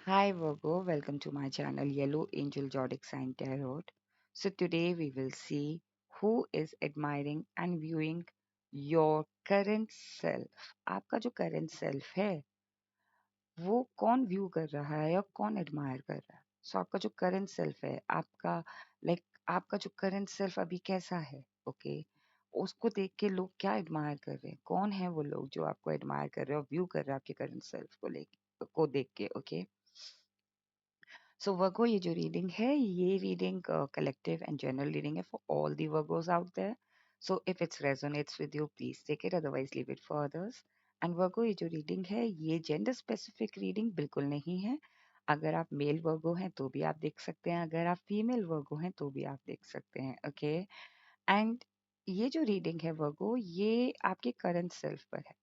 Hi Virgo, welcome to my channel Yellow Angel Zodiac Sign Tarot. So today we will see who is admiring and viewing your current self. आपका जो current self है वो कौन view कर रहा है और कौन एडमायर कर रहा है. सो आपका जो करंट सेल्फ है आपका लाइक आपका जो करंट सेल्फ अभी कैसा है. ओके उसको देख के लोग क्या एडमायर कर रहे हैं, कौन है वो लोग जो आपको एडमायर कर रहे हैं और व्यू कर रहे हैं आपके करंट सेल्फ को लेके को देख के. ओके सो वर्गो, ये जो रीडिंग है ये reading collective and general reading है for all the Virgos out there. So if it's resonates with you please take it, otherwise leave it for others. And Virgo, ये जो रीडिंग है ये gender specific reading बिल्कुल नहीं है. अगर आप मेल वर्गो हैं तो भी आप देख सकते हैं, अगर आप फीमेल वर्गो हैं तो भी आप देख सकते हैं. ओके एंड ये जो रीडिंग है वर्गो ये आपके करंट सेल्फ पर है.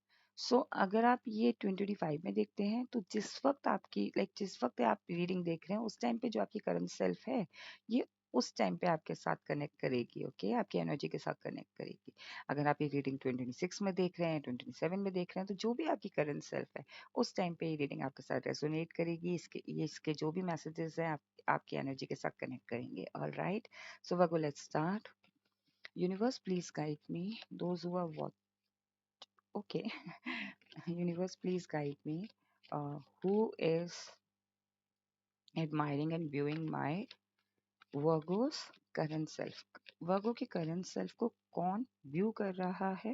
अगर आप ये 2025 में देखते हैं तो जिस वक्त आपकी जिस वक्त आप रीडिंग देख रहे हैं उस टाइम पे जो आपकी करंट सेल्फ है ये उस टाइम पे आपके साथ कनेक्ट करेगी. ओके आपकी एनर्जी के साथ कनेक्ट करेगी. अगर आप ये रीडिंग 2026 में देख रहे हैं, 2027 में देख रहे हैं, तो जो भी आपकी करंट सेल्फ है उस टाइम पे ये रीडिंग आपके साथ रेजोनेट करेगी. इसके जो भी मैसेजेस हैं आपकी एनर्जी के साथ कनेक्ट करेंगे. All right, so Virgo, let's start. Universe, please guide me. Those who are what? Okay. Universe, please guide me. Who is admiring and viewing my Virgo's current self? Virgo के current self को कौन view कर रहा है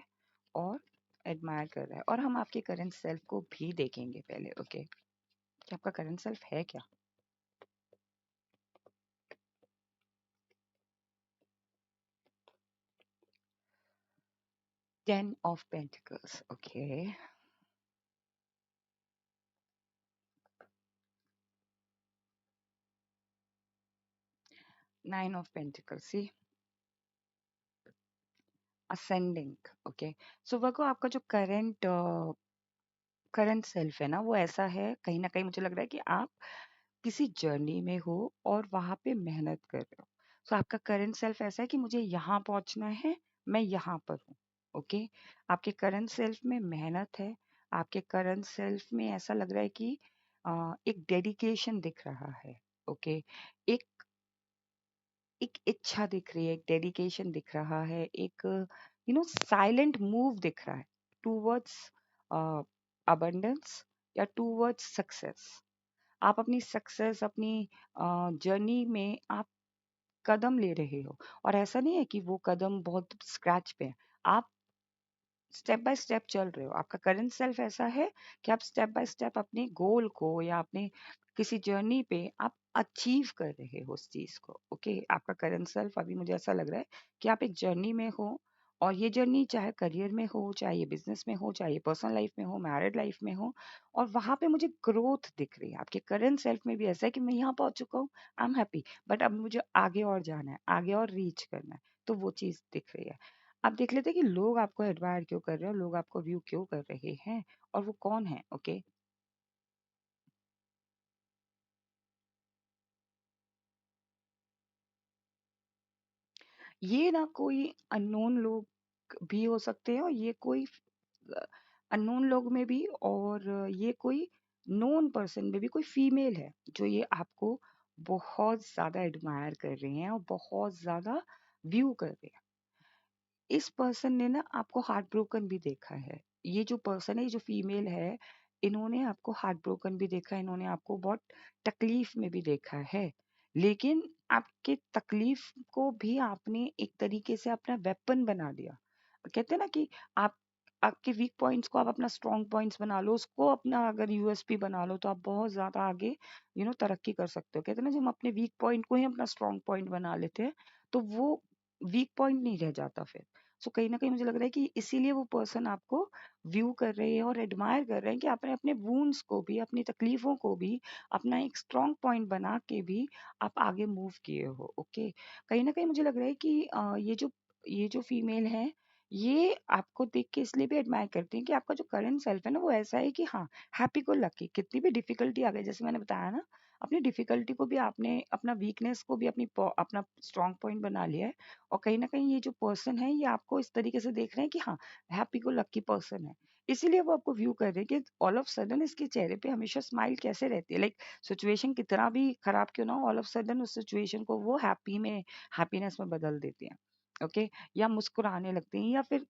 और admire कर रहा है, और हम आपके current self को भी देखेंगे पहले. ओके कि आपका current self है क्या. 10 of Pentacles. Okay. 9 of Pentacles. See, ascending. Okay so Virgo, आपका जो करंट सेल्फ है ना वो ऐसा है, कहीं ना कहीं मुझे लग रहा है कि आप किसी जर्नी में हो और वहां पे मेहनत कर रहे हो. आपका करंट सेल्फ ऐसा है कि मुझे यहाँ पहुंचना है, मैं यहाँ पर हूँ. ओके आपके करंट सेल्फ में मेहनत है. आपके करंट सेल्फ में ऐसा लग रहा है कि एक डेडिकेशन दिख रहा है. ओके एक एक इच्छा दिख रही है, एक डेडिकेशन दिख रहा है, एक साइलेंट मूव दिख रहा है टूवर्ड्स अबंडेंस या टूवर्ड्स सक्सेस. आप अपनी सक्सेस, अपनी जर्नी में आप कदम ले रहे हो, और ऐसा नहीं है कि वो कदम बहुत स्क्रैच पे है. आप स्टेप बाय स्टेप चल रहे हो. आपका करंट सेल्फ ऐसा है कि आप स्टेप बाय स्टेप अपने गोल को या अपने किसी जर्नी पे आप अचीव कर रहे हो उस चीज को. ओके आपका करंट सेल्फ अभी मुझे ऐसा लग रहा है कि आप एक जर्नी में हो, और ये जर्नी चाहे करियर में हो, चाहे ये बिजनेस में हो, चाहे ये पर्सनल लाइफ में हो, मैरिड लाइफ में हो, और वहां पे मुझे ग्रोथ दिख रही है. आपके करंट सेल्फ में भी ऐसा है कि मैं यहाँ पहुंच चुका हूँ, आई एम हैप्पी, बट अब मुझे आगे और जाना है, आगे और रीच करना है. तो वो चीज दिख रही है. आप देख लेते हैं कि लोग आपको एडमायर क्यों कर रहे हैं, लोग आपको व्यू क्यों कर रहे हैं, और वो कौन है. ओके ये ना कोई अननोन लोग भी हो सकते हैं, और ये कोई अननोन लोग में भी, और ये कोई नोन पर्सन में भी कोई फीमेल है जो ये आपको बहुत ज्यादा एडमायर कर रहे हैं और बहुत ज्यादा व्यू कर रहे हैं. इस पर्सन ने ना आपको हार्ट ब्रोकन भी देखा है. ये जो पर्सन है, ये जो फीमेल है, इन्होंने आपको हार्ट ब्रोकन भी देखा है, इन्होंने आपको बहुत तकलीफ में भी देखा है. लेकिन आपके तकलीफ को भी आपने एक तरीके से अपना वेपन बना दिया. कहते हैं ना कि आप आपके वीक पॉइंट्स को आप अपना स्ट्रॉन्ग पॉइंट्स बना लो, उसको अपना अगर यूएसपी बना लो तो आप बहुत ज्यादा आगे तरक्की कर सकते हो. कहते हैं ना, जब हम अपने वीक पॉइंट को ही अपना स्ट्रॉन्ग पॉइंट बना लेते हैं तो वो वीक पॉइंट नहीं रह जाता फिर. कहीं ना कहीं मुझे लग रहा है कि इसीलिए वो पर्सन आपको व्यू कर रहे हैं और एडमायर कर रहे हैं कि आपने अपने वूंड्स को भी, अपनी तकलीफों को भी अपना एक स्ट्रॉन्ग पॉइंट बना के भी आप आगे मूव किए हो. ओके कहीं ना कहीं मुझे लग रहा है कि ये जो फीमेल है ये आपको देख के इसलिए भी एडमायर करती हैं कि आपका जो करंट सेल्फ है ना वो ऐसा है कि हाँ, हैप्पी को लकी, कितनी भी डिफिकल्टी आ गई, जैसे मैंने बताया ना, अपनी डिफिकल्टी को भी आपने, अपना वीकनेस को भी अपना स्ट्रॉन्ग पॉइंट बना लिया है. और कहीं न कहीं ये जो पर्सन है ये आपको इस तरीके से देख रहे हैं कि हाँ, हैप्पी गो लकी पर्सन है. इसीलिए वो आपको व्यू कर रहे हैं कि ऑल ऑफ सडन इसके चेहरे पे हमेशा स्माइल कैसे रहती है, लाइक सिचुएशन कितना भी खराब क्यों ना हो, ऑल ऑफ सडन उस सिचुएशन को वो हैप्पीनेस में बदल देते हैं। ओके, या मुस्कुराने लगते हैं, या फिर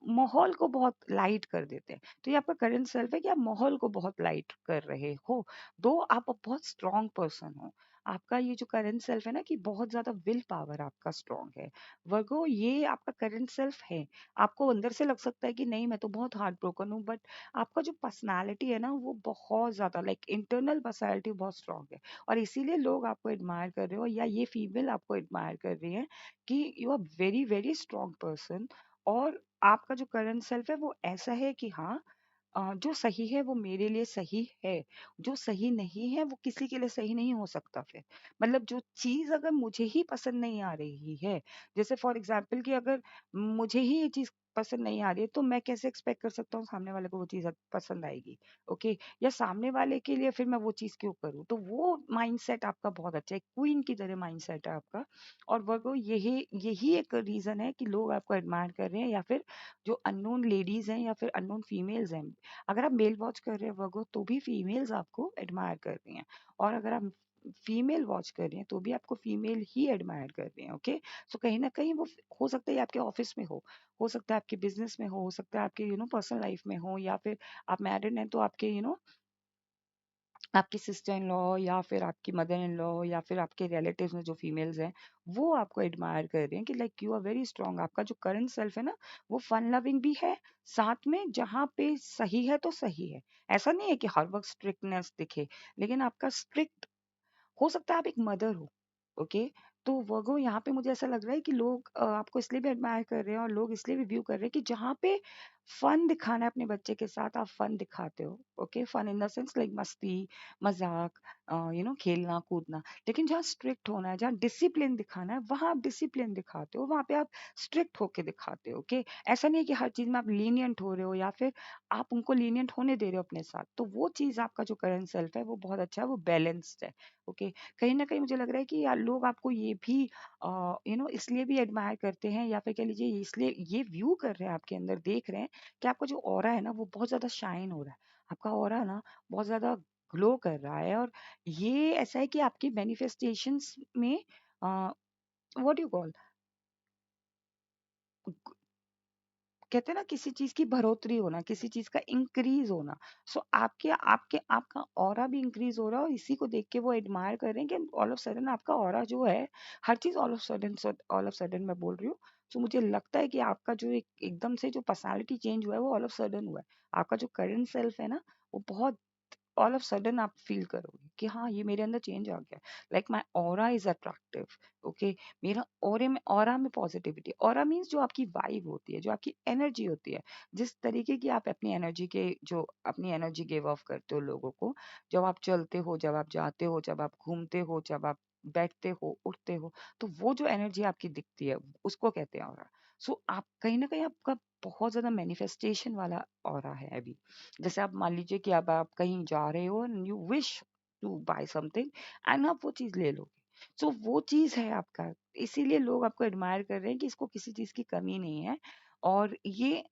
माहौल को बहुत लाइट कर देते हैं। तो ये आपका करंट सेल्फ है कि आप माहौल को बहुत लाइट कर रहे हो, दो आप बहुत स्ट्रांग पर्सन हो। आपका ये जो करंट सेल्फ है ना, कि बहुत ज्यादा विल पावर आपका स्ट्रांग है। वर्गो, ये आपका करंट सेल्फ है। आपको अंदर से लग सकता है कि नहीं, मैं तो बहुत हार्ट ब्रोकन हूँ, बट आपका जो पर्सनालिटी है ना, वो बहुत ज्यादा लाइक इंटरनल पर्सनालिटी बहुत स्ट्रांग है। और इसीलिए लोग आपको एडमायर कर रहे हो, या ये फीमेल आपको एडमायर कर रही है कि you are very very strong person. और आपका जो करंट सेल्फ है वो ऐसा है कि हाँ, जो सही है वो मेरे लिए सही है, जो सही नहीं है वो किसी के लिए सही नहीं हो सकता फिर। मतलब जो चीज अगर मुझे ही पसंद नहीं आ रही है, जैसे फॉर एग्जाम्पल कि अगर मुझे ही ये चीज पसंद नहीं आ रही है, तो मैं कैसे एक्सपेक्ट कर सकता हूँ सामने वाले को वो चीज पसंद आएगी। ओके, या सामने वाले के लिए फिर मैं वो चीज क्यों करूँ। तो वो माइंडसेट आपका बहुत अच्छा है, क्वीन की तरह माइंडसेट है आपका। और वर्गो, यही यही एक रीजन है कि लोग आपको एडमायर कर रहे हैं, या फिर जो अननोन लेडीज हैं या फिर अननोन फीमेल्स हैं। अगर आप मेल वॉच कर रहे हैं वर्गो, तो भी फीमेल्स आपको एडमायर कर रही हैं। और अगर आप फीमेल वॉच कर रही हैं, तो भी आपको फीमेल ही एडमायर कर रही हैं। ओके, सो कहीं ना कहीं वो हो सकता है आपके ऑफिस में हो सकता है आपके बिजनेस में हो सकता है आपके पर्सनल लाइफ में हो, या फिर आप मैरिड हैं तो आपके आपकी सिस्टर इन लॉ, या फिर आपकी मदर इन लॉ, या फिर आपके रिलेटिव्स में जो फीमेल्स हैं, वो आपको एडमायर कर रहे हैं कि like you are very strong. आपका जो करंट सेल्फ है ना, वो फन लविंग भी है, साथ में जहाँ पे सही है तो सही है। ऐसा नहीं है कि हर वक्त स्ट्रिक्टनेस दिखे, लेकिन आपका स्ट्रिक्ट हो सकता है आप एक मदर हो। ओके, तो वर्गो, यहाँ पे मुझे ऐसा लग रहा है कि लोग आपको इसलिए भी एडमायर कर रहे हैं, और लोग इसलिए भी व्यू कर रहे हैं कि जहाँ पे फन दिखाना है अपने बच्चे के साथ, आप फन दिखाते हो। Okay, fun in the sense like मस्ती, मजाक, खेलना कूदना। लेकिन जहाँ स्ट्रिक्ट होना है, जहाँ डिसिप्लिन दिखाना है, वहां आप डिसिप्लिन दिखाते हो, वहां पे आप स्ट्रिक्ट होके दिखाते हो। ओके, ऐसा नहीं है कि हर चीज में आप लीनियंट हो रहे हो, या फिर आप उनको लीनियंट होने दे रहे हो अपने साथ। तो वो चीज आपका जो करंट सेल्फ है वो बहुत अच्छा है, वो बैलेंस्ड है। ओके, कहीं ना कहीं मुझे लग रहा है कि यार लोग आपको ये भी इसलिए भी एडमायर करते हैं, या फिर कह लीजिए इसलिए ये व्यू कर रहे हैं आपके अंदर, देख रहे हैं कि आपका जो ऑरा है ना, वो बहुत ज्यादा शाइन हो रहा है। आपका ऑरा ना बहुत ज्यादा ग्लो कर रहा है। और ये ऐसा है कि आपकी मैनिफेस्टेशंस में व्हाट यू कॉल, कहते हैं ना, किसी चीज की बढ़ोतरी होना, किसी चीज का इंक्रीज होना। सो आपके आपके आपका ऑरा भी इंक्रीज हो रहा है, और इसी को देख के वो एडमायर कर रहे हैं कि ऑल ऑफ सडन आपका ऑरा जो है, हर चीज ऑल ऑफ सडन मैं बोल रही हूँ। सो मुझे लगता है कि आपका जो एकदम से जो पर्सनालिटी चेंज हुआ है वो ऑल ऑफ सडन हुआ है। आपका जो करंट सेल्फ है ना, वो बहुत ऑल ऑफ सडन आप फील करोगे कि हाँ, ये मेरे अंदर चेंज आ गया। Like my aura is attractive. Okay, मेरा ऑरा में पॉजिटिविटी, ऑरा मीन्स जो आपकी वाइब होती है, जो आपकी एनर्जी होती है, जिस तरीके की आप अपनी एनर्जी गिव ऑफ करते हो लोगों को, जब आप चलते हो, जब आप जाते हो, जब आप घूमते हो, जब आप बैठते हो, उठते हो, तो वो जो एनर्जी आपकी दिखती है, उसको कहते हैं ऑरा। सो आप कहीं ना कहीं आपका बहुत ज्यादा मैनिफेस्टेशन वाला ऑरा है अभी। जैसे आप मान लीजिए कि अब आप कहीं जा रहे हो and you wish to buy something, and आप वो चीज ले लोगे। सो वो चीज है आपका, इसीलिए लोग आपको एडमायर कर रहे हैं कि इसको किसी चीज की कमी नहीं है। और ये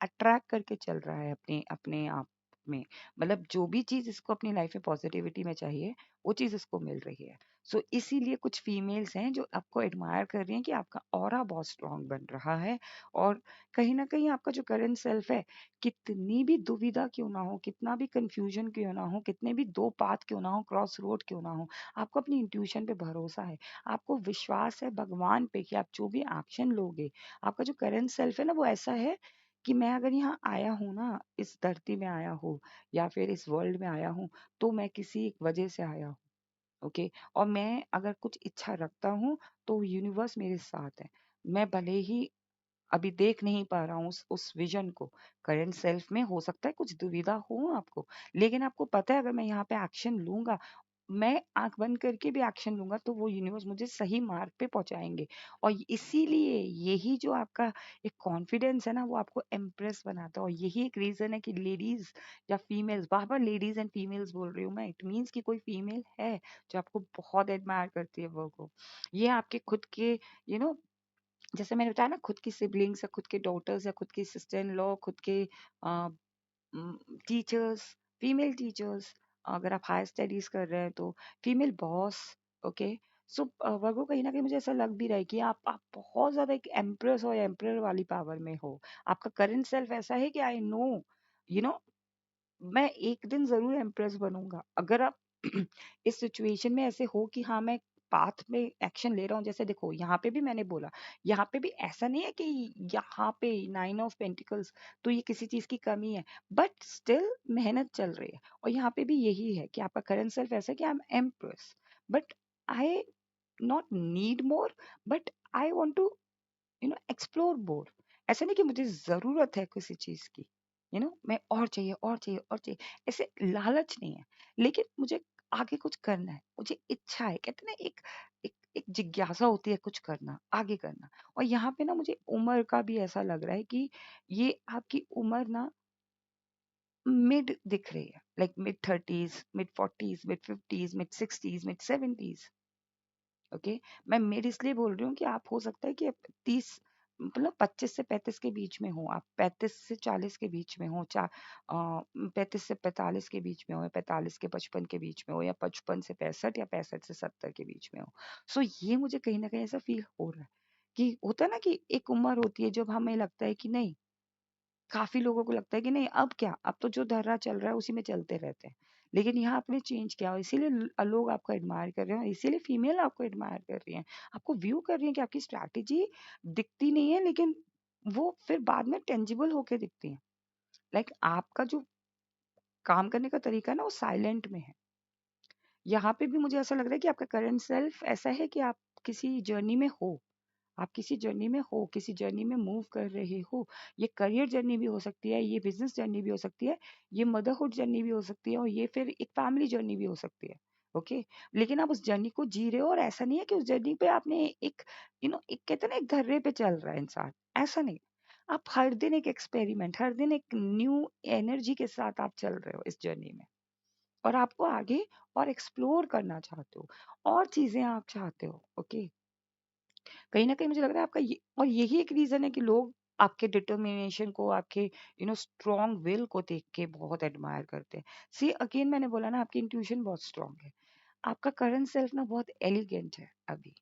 अट्रैक्ट करके चल रहा है अपने अपने आप में। मतलब जो भी चीज इसको अपनी लाइफ में पॉजिटिविटी में चाहिए, वो चीज इसको मिल रही है। सो इसीलिए कुछ फीमेल्स हैं जो आपको एडमायर कर रही हैं कि आपका ऑरा बहुत स्ट्रांग बन रहा है। और कहीं ना कहीं आपका जो करंट सेल्फ है, कितनी भी दुविधा क्यों ना हो, कितना भी कंफ्यूजन क्यों ना हो, कितने भी दो पाथ क्यों ना हो, क्रॉस रोड क्यों ना हो, आपको अपनी इंट्यूशन पे भरोसा है। आपको विश्वास है भगवान पे कि आप जो भी एक्शन लोगे, आपका जो करंट सेल्फ है ना, वो ऐसा है कि मैं अगर यहाँ आया हूँ ना, इस धरती में आया हूँ, या फिर इस वर्ल्ड में आया हूँ, तो मैं किसी एक वजह से आया हूँ। ओके, और मैं अगर कुछ इच्छा रखता हूँ, तो यूनिवर्स मेरे साथ है। मैं भले ही अभी देख नहीं पा रहा हूँ उस विजन को, करंट सेल्फ में हो सकता है कुछ दुविधा हो आपको, लेकिन आपको पता है अगर मैं यहाँ पे एक्शन लूंगा, मैं आंख बंद करके भी एक्शन लूंगा, तो वो यूनिवर्स मुझे सही मार्ग पे पहुंचाएंगे। और इसीलिए यही जो आपका एक कॉन्फिडेंस है ना, वो आपको इम्प्रेस बनाता है। और यही एक रीजन है कि लेडीज या females, bar bar ladies and females बोल रही हूँ मैं, इट मीन्स कि कोई फीमेल है जो आपको बहुत एडमायर करती है वो को। ये आपके खुद के यू नो जैसे मैंने बताया ना, खुद की सिबलिंग्स या खुद के डॉटर्स या खुद की सिस्टर इन लॉ, खुद के टीचर्स, फीमेल टीचर्स, अगर आप हायर स्टडीज कर रहे हैं तो फीमेल बॉस। ओके। सो वर्गो कहीं ना कहीं मुझे ऐसा लग भी रहा है कि आप बहुत ज्यादा एक एम्प्रेस और एम्प्रर वाली पावर में हो। आपका करंट सेल्फ ऐसा है कि आई नो, यू नो, मैं एक दिन ज़रूर इम्प्रेस बनूँगा। अगर आप इस सिचुएशन में ऐसे हो कि हाँ, मैं पाथ में एक्शन ले रहा हूँ, जैसे देखो यहाँ पे भी मैंने बोला, यहाँ पे भी ऐसा नहीं है कि यहाँ पे 9 ऑफ पेंटिकल्स तो ये किसी चीज़ की कमी है, बट स्टिल मेहनत चल रही है। और यहाँ पे भी यही है कि आपका करंट सेल्फ ऐसा है कि I am impress, but I not need more, but I want to explore more. ऐसा नहीं कि मुझे जरूरत है किसी चीज की, मैं और चाहिए और चाहिए और चाहिए, ऐसे लालच नहीं है। लेकिन मुझे आगे कुछ करना है, मुझे इच्छा है, कहते हैं ना, एक जिज्ञासा होती है कुछ करना, आगे करना। और यहाँ पे ना मुझे उम्र का भी ऐसा लग रहा है कि ये आपकी उम्र ना मिड दिख रही है, like mid 30s, mid 40s, mid 50s, mid 60s, mid 70s। Okay. मैं मिड इसलिए बोल रही हूँ कि आप हो सकता है कि आप 30, मतलब 25 से 35 के बीच में हो, आप 35 से 40 के बीच में हो, 35 से 45 के बीच में हो, या 45 के 55 के बीच में हो, या 55 से 65, या 65 से 70 के बीच में हो। सो ये मुझे कहीं ना कहीं ऐसा फील हो रहा है कि होता है ना कि एक उम्र होती है जब हमें लगता है कि नहीं, काफ़ी लोगों को लगता है कि नहीं, अब क्या, अब तो जो धर्रा चल रहा है उसी में चलते रहते हैं। लेकिन यहाँ आपने चेंज किया और इसीलिए लोग आपको एडमायर कर रहे हैं, इसीलिए फीमेल आपको एडमायर कर रही हैं, आपको व्यू कर रही हैं कि आपकी स्ट्रैटेजी दिखती नहीं है, लेकिन वो फिर बाद में टेंजिबल होके दिखती है। लाइक आपका जो काम करने का तरीका है ना, वो साइलेंट में है। यहाँ पे भी मुझे ऐसा लग रहा है कि आपका करंट सेल्फ ऐसा है कि आप किसी जर्नी में हो, आप किसी जर्नी में हो, किसी जर्नी में मूव कर रहे हो। ये करियर जर्नी भी हो सकती है, ये बिजनेस जर्नी भी हो सकती है, ये मदरहुड जर्नी भी हो सकती है, और ये फिर एक फैमिली जर्नी भी हो सकती है। ओके। लेकिन आप उस जर्नी को जी रहे हो, और ऐसा नहीं है कि उस जर्नी पे आपने एक, एक कहते हैं ना, एक धर्रे पे चल रहा है इंसान, ऐसा नहीं। आप हर दिन एक एक्सपेरिमेंट, हर दिन एक न्यू एनर्जी के साथ आप चल रहे हो इस जर्नी में, और आपको आगे और एक्सप्लोर करना चाहते हो, और चीजें आप चाहते हो। ओके। कहीं न कहीं मुझे लग रहा है आपका ये, और यही एक रीज़न है कि लोग आपके डिटर्मिनेशन को, आपके स्ट्रॉन्ग विल को देख के बहुत एडमायर करते हैं। सी अगेन, मैंने बोला ना, आपकी इंट्यूशन बहुत स्ट्रॉन्ग है। आपका करंट सेल्फ ना बहुत एलिगेंट है अभी।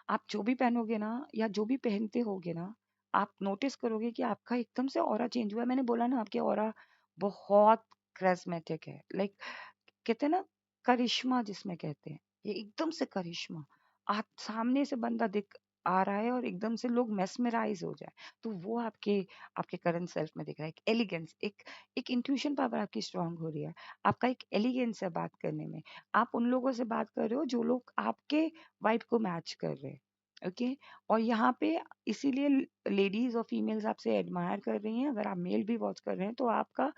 आप जो भी पहनोगे ना, या जो भी पहनते होगे ना, आप नोटिस करोगे कि आपका एकदम से ऑरा चेंज हुआ है। मैंने बोला ना, आपके ऑरा बहुत करिस्मेटिक है, लाइक कहते हैं ना, करिश्मा जिसमें कहते हैं, ये एकदम से करिश्मा। आप सामने से बंदा दिख आ रहा है और एकदम से लोग मेस्मराइज हो जाए, तो वो आपके आपके करंट सेल्फ में दिख रहा है। एक एलिगेंस, एक एक इंट्यूशन पावर आपकी स्ट्रांग हो रही है। आपका एक एलिगेंस है बात करने में। आप उन लोगों से बात कर रहे हो जो लोग आपके वाइब को मैच कर रहे हैं। ओके। और यहाँ पे इसीलिए लेडीज और फीमेल्स आपसे एडमायर कर रही हैं। अगर आप मेल भी वॉच कर रहे हैं तो आपका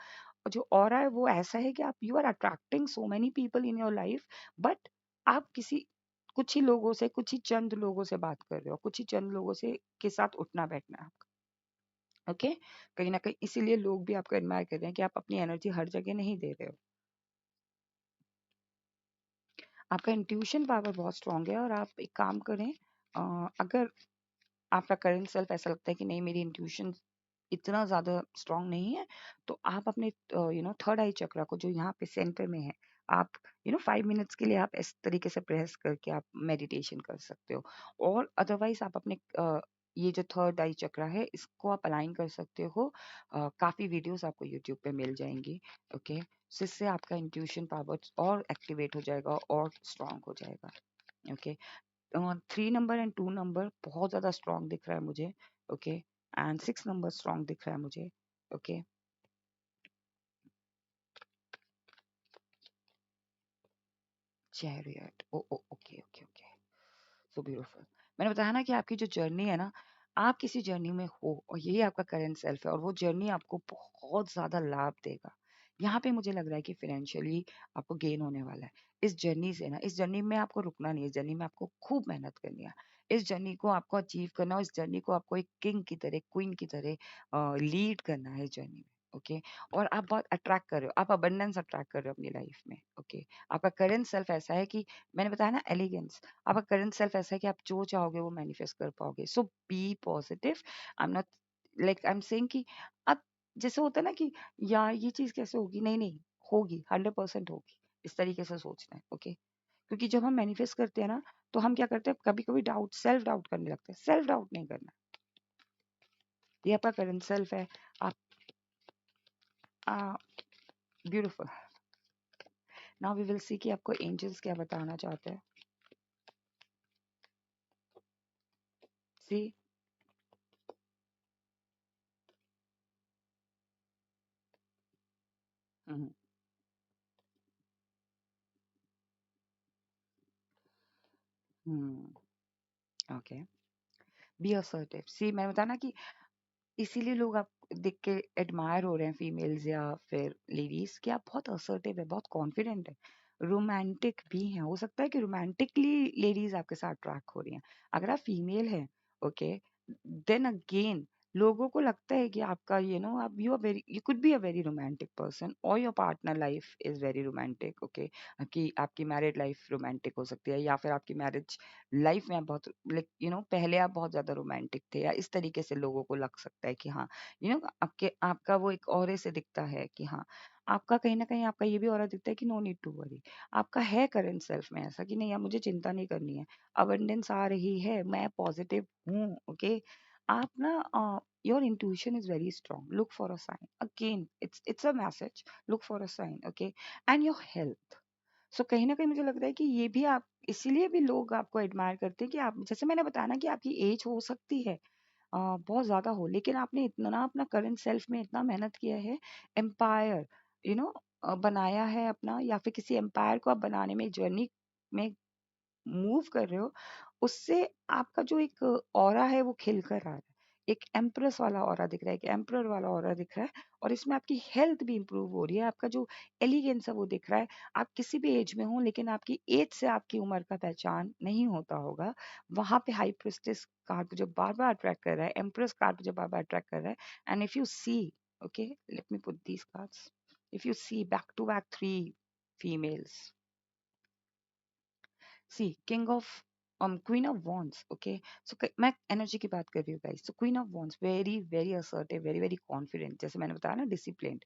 जो ऑरा है वो ऐसा है कि आप, you are attracting so many people in your life, but आप किसी कुछ ही लोगों से, कुछ ही चंद लोगों से बात कर रहे हो, कुछ ही चंद लोगों से के साथ उठना बैठना है आपका। ओके। कहीं ना कहीं इसीलिए लोग भी आपको एडमायर कर रहे हैं कि आप अपनी एनर्जी हर जगह नहीं दे रहे हो। आपका इंट्यूशन पावर बहुत स्ट्रांग है, और आप एक काम करें, अगर आपका करंट सेल्फ ऐसा लगता है कि नहीं, मेरी इंट्यूशन इतना ज़्यादा स्ट्रांग नहीं है, तो आप अपने थर्ड आई चक्रा को, जो यहाँ पे सेंटर में है, आप 5 मिनट्स के लिए आप इस तरीके से प्रेस करके आप मेडिटेशन कर सकते हो। और अदरवाइज आप अपने ये जो थर्ड आई चक्रा है, इसको आप अलाइन कर सकते हो। काफ़ी वीडियोस आपको यूट्यूब पे मिल जाएंगी। ओके। जिससे आपका इंट्यूशन पावर और एक्टिवेट हो जाएगा और स्ट्रांग हो जाएगा। ओके। 3 नंबर एंड 2 नंबर बहुत ज़्यादा स्ट्रांग दिख रहा है मुझे। ओके। एंड 6 नंबर स्ट्रांग दिख रहा है मुझे। Okay. Chariot, oh oh, okay okay okay. So beautiful. मैंने बताया ना कि आपकी जो जर्नी है ना, आप किसी जर्नी में हो, और यही आपका करंट सेल्फ है, और वो जर्नी आपको बहुत ज़्यादा लाभ देगा। यहाँ पे मुझे लग रहा है कि फाइनेंशियली आपको गेन होने वाला है इस जर्नी से ना। इस जर्नी में आपको रुकना नहीं है, इस जर्नी में आपको खूब मेहनत करनी है। इस जर्नी को आपको अचीव करना, और इस जर्नी को आपको एक किंग की तरह, क्वीन की तरह लीड करना है इस जर्नी में। ओके। और आप बहुत अट्रैक्ट कर रहे हो, आप अबंडेंस अट्रैक्ट कर रहे हो अपनी लाइफ में। ओके। आपका करंट सेल्फ ऐसा है कि मैंने बताया ना एलिगेंस, आपका करंट सेल्फ ऐसा है कि आप जो चाहोगे वो मैनिफेस्ट कर पाओगे। So be positive. I am not like I am saying कि अब जैसे होता है ना कि यार ये चीज कैसे होगी, नहीं नहीं, होगी, 100% होगी। इस तरीके से सोचना है। ओके। क्योंकि जब हम मैनिफेस्ट करते हैं ना, तो हम क्या करते हैं, कभी कभी डाउट, सेल्फ डाउट करने लगते हैं। सेल्फ डाउट नहीं करना। ये आपका करंट सेल्फ है। आप beautiful. Now we will see कि आपको एंजल्स क्या बताना चाहते हैं। See. Hmm. Okay. Be assertive. See मैं बताना कि इसीलिए लोग आप देख के एडमायर हो रहे हैं, फीमेल्स या फिर लेडीज, कि आप बहुत असर्टिव है, बहुत कॉन्फिडेंट है, रोमांटिक भी हैं। हो सकता है कि रोमांटिकली लेडीज आपके साथ ट्रैक हो रही हैं। अगर आप फीमेल हैं, ओके, देन अगेन लोगों को लगता है कि आपका आप you are very, you could be a very romantic person, और your partner life is very romantic. Okay. कि आपकी मैरिड लाइफ रोमांटिक हो सकती है, या फिर आपकी मैरिज लाइफ में आप बहुत लाइक पहले आप बहुत ज्यादा रोमांटिक थे, या इस तरीके से लोगों को लग सकता है कि हाँ, आपके आपका वो एक ऑरे से दिखता है कि हाँ, आपका कहीं ना कहीं आपका ये भी ऑरा दिखता है कि नो नीड टू वरी। आपका है करंट सेल्फ में ऐसा कि नहीं यार, मुझे चिंता नहीं करनी है, अबंडेंस आ रही है, मैं पॉजिटिव हूँ। ओके। आप ना your intuition is very strong, look for a sign, again it's a message, look for a sign. Okay. And your health. So कहीं न कहीं मुझे लगता है कि ये भी आप, इसीलिए भी लोग आपको एडमायर करते हैं कि आप, जैसे मैंने बताया ना कि आपकी एज हो सकती है बहुत ज़्यादा हो, लेकिन आपने इतना अपना करंट सेल्फ में इतना मेहनत किया है, एम्पायर यू नो बनाया है अपना, या फिर किसी एम्पायर को आप बनाने में जर्नी में मूव कर रहे हो, उससे आपका जो एक ऑरा है वो खिल कर आ रहा है। एक एम्प्रेस वाला ऑरा दिख रहा है, एक एम्परर वाला ऑरा दिख रहा है, और इसमें आपकी हेल्थ भी इंप्रूव हो रही है, आपका जो एलिगेंस है वो दिख रहा है। आप किसी भी एज में हो, लेकिन आपकी एज से आपकी उम्र का पहचान नहीं होता होगा। वहां पे हाई प्रिस्टेस कार्ड जो बार बार अट्रैक्ट कर रहा है, एम्प्रेस कार्ड जो बार बार अट्रैक्ट कर रहा है। And if you see, okay, let me put these cards, if you see back to back three females. See king of queen of wands. Okay. So मैं energy की बात कर रही हूँ guys. So queen of wands very very assertive, very very confident, जैसे मैंने बताया ना, disciplined,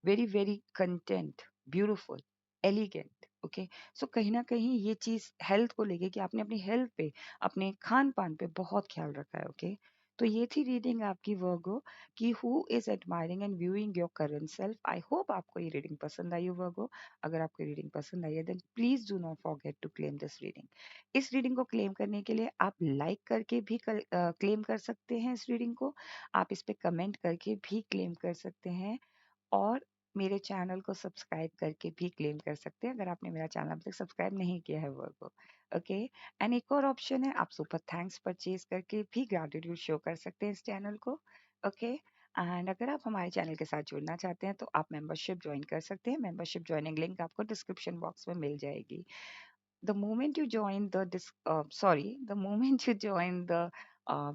very very content, beautiful, elegant. Okay. So कहीं ना कहीं ये चीज हेल्थ को लेके कि आपने अपनी हेल्थ पे, अपने खान पान पे बहुत ख्याल रखा है। ओके। तो ये थी रीडिंग आपकी वर्गो, कि who is admiring and viewing your current self. I hope आपको ये रीडिंग पसंद आई हो वर्गो। अगर आपको रीडिंग पसंद आई है, then please do not forget to claim this reading. इस रीडिंग को क्लेम करने के लिए आप लाइक करके भी क्लेम कर सकते हैं इस रीडिंग को। आप इस पे कमेंट करके भी क्लेम कर सकते हैं, और मेरे चैनल को सब्सक्राइब करके भी क्लेम कर सकते हैं, अगर आपने मेरा चैनल अभी तक सब्सक्राइब नहीं किया है वर्गो। ओके। एंड एक और ऑप्शन है, आप सुपर थैंक्स परचेज करके भी ग्रैटिट्यूड शो कर सकते हैं इस चैनल को। ओके। एंड अगर आप हमारे चैनल के साथ जुड़ना चाहते हैं, तो आप मेंबरशिप ज्वाइन कर सकते हैं। मेंबरशिप ज्वाइनिंग लिंक आपको डिस्क्रिप्शन बॉक्स में मिल जाएगी। The moment you join the the moment you join the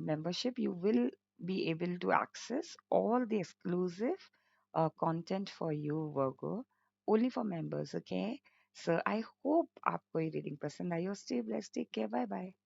membership, you will be able to access all the exclusive content for you, Virgo, only for members. Okay. So I hope आपको ये reading पसंद आई हो. Stay blessed. Take care. Bye bye.